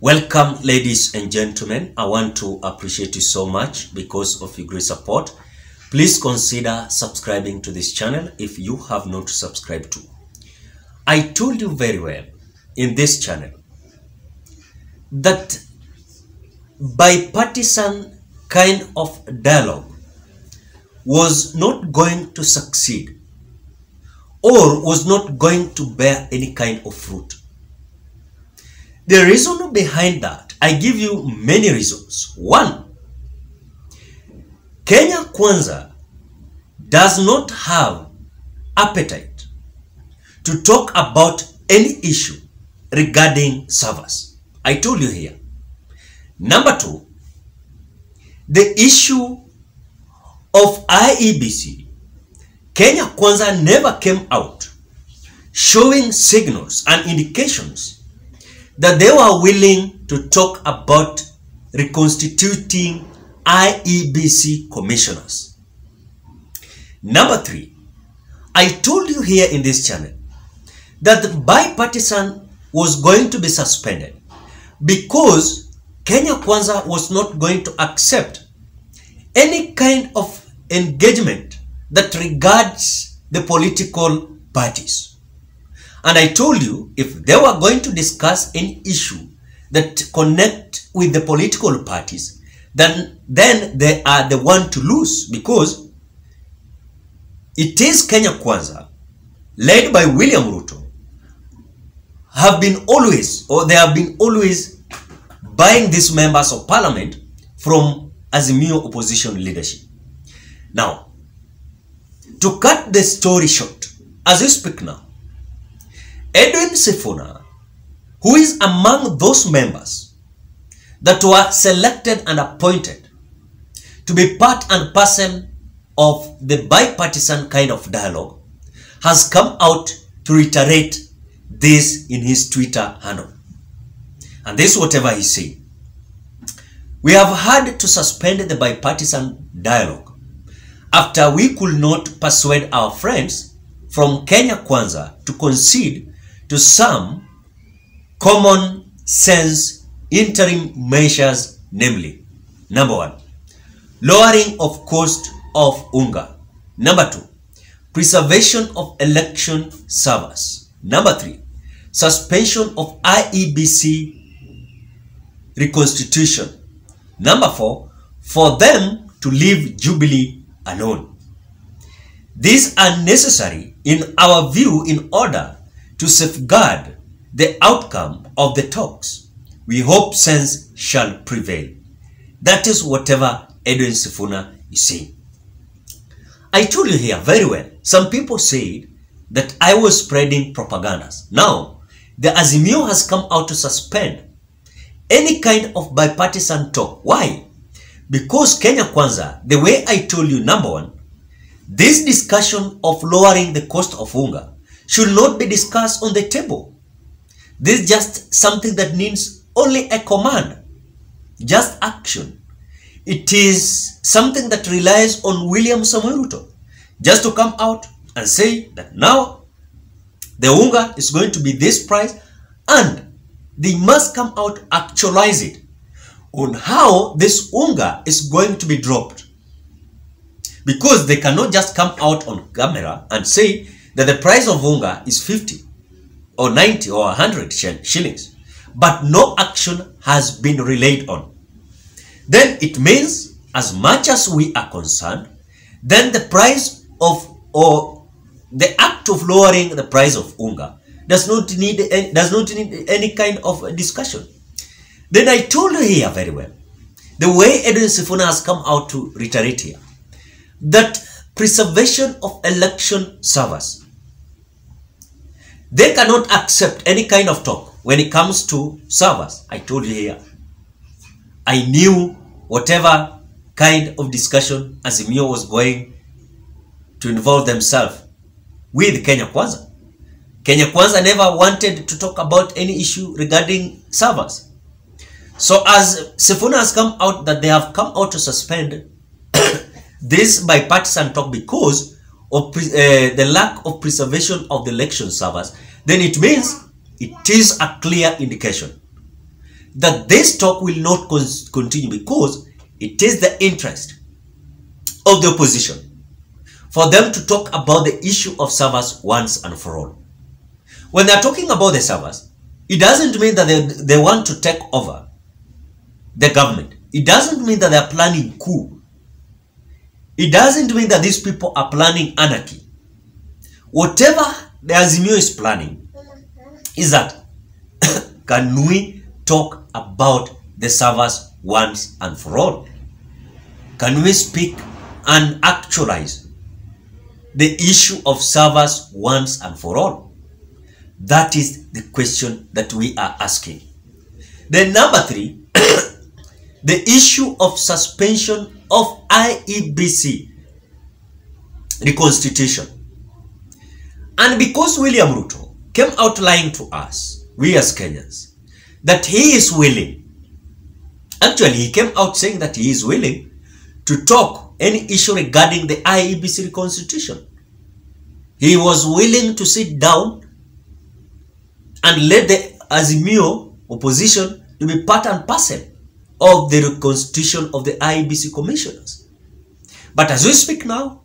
Welcome, ladies and gentlemen. I want to appreciate you so much because of your great support. Please consider subscribing to this channel if you have not subscribed to. I told you very well in this channel that bipartisan kind of dialogue was not going to succeed or was not going to bear any kind of fruit. The reason behind that, I give you many reasons. One, Kenya Kwanza does not have appetite to talk about any issue regarding servers. I told you here. Number two, the issue of IEBC, Kenya Kwanza never came out showing signals and indications that they were willing to talk about reconstituting IEBC commissioners. Number three, I told you here in this channel that the bipartisan was going to be suspended because Kenya Kwanza was not going to accept any kind of engagement that regards the political parties. And I told you, if they were going to discuss any issue that connect with the political parties, then they are the one to lose, because it is Kenya Kwanza, led by William Ruto, they have been always buying these members of parliament from Azimio opposition leadership. Now, to cut the story short, as we speak now, Edwin Sifuna, who is among those members that were selected and appointed to be part and parcel of the bipartisan kind of dialogue, has come out to reiterate this in his Twitter handle. And this is whatever he said. We have had to suspend the bipartisan dialogue after we could not persuade our friends from Kenya Kwanza to concede to some common sense interim measures, namely, number one, lowering of cost of unga. Number two, preservation of election servers. Number three, suspension of IEBC reconstitution. Number four, for them to leave Jubilee alone. These are necessary in our view in order to safeguard the outcome of the talks. We hope sense shall prevail. That is whatever Edwin Sifuna is saying. I told you here very well. Some people said that I was spreading propagandas. Now, the Azimio has come out to suspend any kind of bipartisan talk. Why? Because Kenya Kwanza, the way I told you, number one, this discussion of lowering the cost of unga should not be discussed on the table. This is just something that needs only a command, just action. It is something that relies on William Samoei Ruto just to come out and say that now the unga is going to be this price, and they must come out, actualize it on how this unga is going to be dropped. Because they cannot just come out on camera and say that the price of unga is 50 or 90 or 100 shillings, but no action has been relayed on. Then it means, as much as we are concerned, then the price of, or the act of lowering the price of unga does not need any kind of discussion. Then I told you here very well, the way Edwin Sifuna has come out to reiterate here, that preservation of election servers, they cannot accept any kind of talk when it comes to servers. I told you here, I knew whatever kind of discussion Azimio was going to involve themselves with Kenya Kwanza. Kenya Kwanza never wanted to talk about any issue regarding servers. So as Sifuna has come out that they have come out to suspend this bipartisan talk because of the lack of preservation of the election servers, then it means it is a clear indication that this talk will not continue because it is the interest of the opposition for them to talk about the issue of servers once and for all. When they're talking about the servers, it doesn't mean that they want to take over the government. It doesn't mean that they're planning coup. It doesn't mean that these people are planning anarchy. Whatever the Azimio is planning is that can we talk about the servers once and for all? Can we speak and actualize the issue of servers once and for all? That is the question that we are asking. Then number 3, the issue of suspension of IEBC reconstitution. And because William Ruto came out lying to us, we as Kenyans, that he is willing, actually he came out saying that he is willing to talk any issue regarding the IEBC reconstitution. He was willing to sit down and let the Azimio opposition to be part and parcel of the reconstitution of the IEBC commissioners. But as we speak now,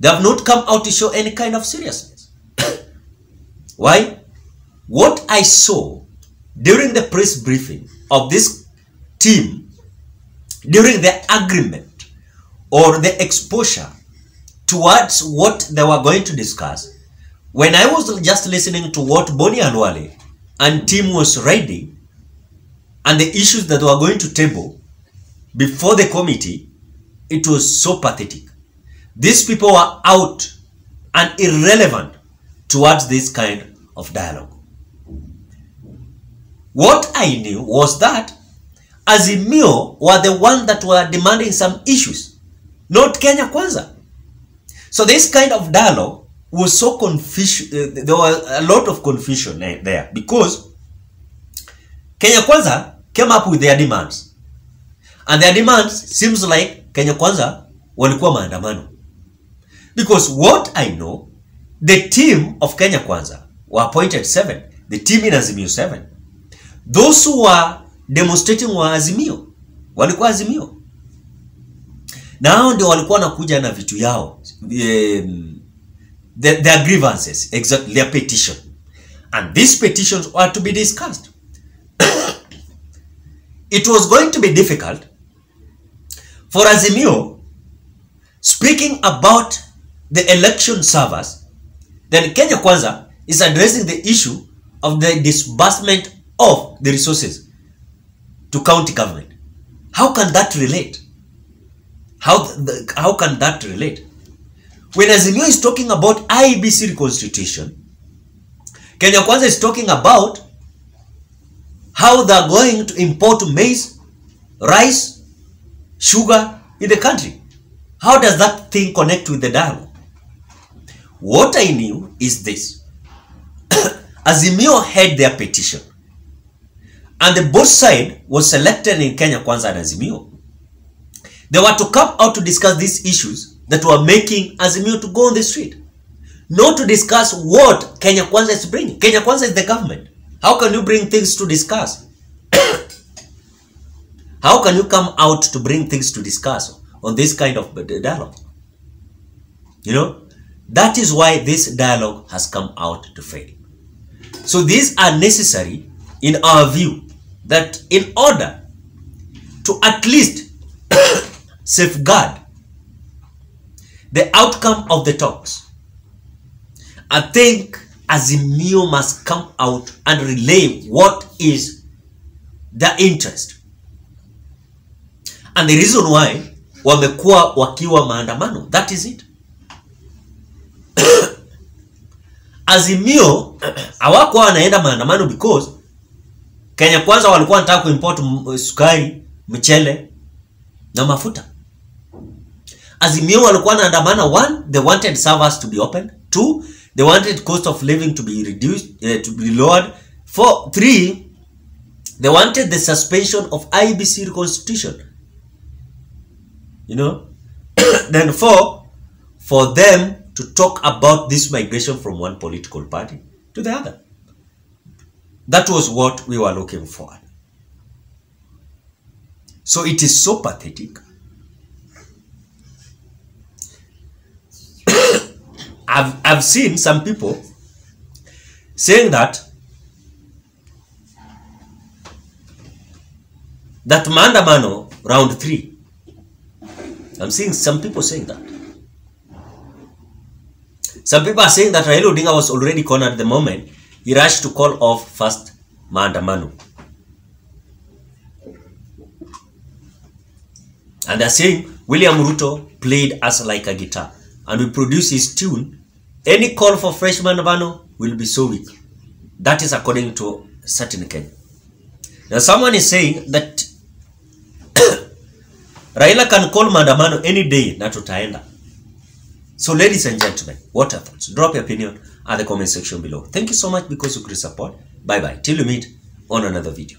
they have not come out to show any kind of seriousness. Why? What I saw during the press briefing of this team, during the agreement or the exposure towards what they were going to discuss, when I was just listening to what Boni and Wale and team was ready and the issues that were going to table before the committee, it was so pathetic. These people were out and irrelevant towards this kind of dialogue. What I knew was that Azimio were the one that were demanding some issues, not Kenya Kwanza. So this kind of dialogue was so confusion. There was a lot of confusion there because Kenya Kwanza came up with their demands, and their demands seems like Kenya Kwanza walikuwa maandamano. Because what I know, the team of Kenya Kwanza were appointed 7, the team in Azimio 7. Those who were demonstrating were Azimio, walikuwa Azimio. Now ndio walikuwa nakuja na vitu yao, their grievances, exactly, their petition. And these petitions were to be discussed. It was going to be difficult for Azimio, speaking about the election servers, then Kenya Kwanza is addressing the issue of the disbursement of the resources to county government. How can that relate? How can that relate? When Azimio is talking about IEBC reconstitution, Kenya Kwanza is talking about how they are going to import maize, rice, sugar in the country. How does that thing connect with the dialogue? What I knew is this. Azimio had their petition, and the both side was selected in Kenya Kwanza and Azimio. They were to come out to discuss these issues that were making Azimio to go on the street, not to discuss what Kenya Kwanza is bringing. Kenya Kwanza is the government. How can you bring things to discuss? How can you come out to bring things to discuss on this kind of dialogue? You know, that is why this dialogue has come out to fail. So these are necessary in our view, that in order to at least safeguard the outcome of the talks, I think Azimio must come out and relay what is their interest. And the reason why wamekuwa wakiwa maandamano, that is it. Azimio hawakuwa wanaenda maandamano because Kenya Kwanza walikuwa wanataka kuimport sukari, mchele na mafuta. Azimio walikuwa wanaandamana, 1, they wanted servers to be opened. 2, they wanted cost of living to be reduced, to be lowered. 3, they wanted the suspension of IEBC reconstitution. You know, then 4, for them to talk about this migration from one political party to the other. That was what we were looking for. So it is so pathetic. I've seen some people saying that maandamano round 3. I'm seeing some people saying that. Some people are saying that Raila Odinga was already cornered the moment he rushed to call off first maandamano. And they're saying William Ruto played us like a guitar and we produce his tune. Any call for fresh maandamano will be so weak. That is according to certain Kenya. Now someone is saying that Raila can call maandamano any day na tutaenda. So ladies and gentlemen, what are thoughts? Drop your opinion at the comment section below. Thank you so much because of your support. Bye bye. Till we meet on another video.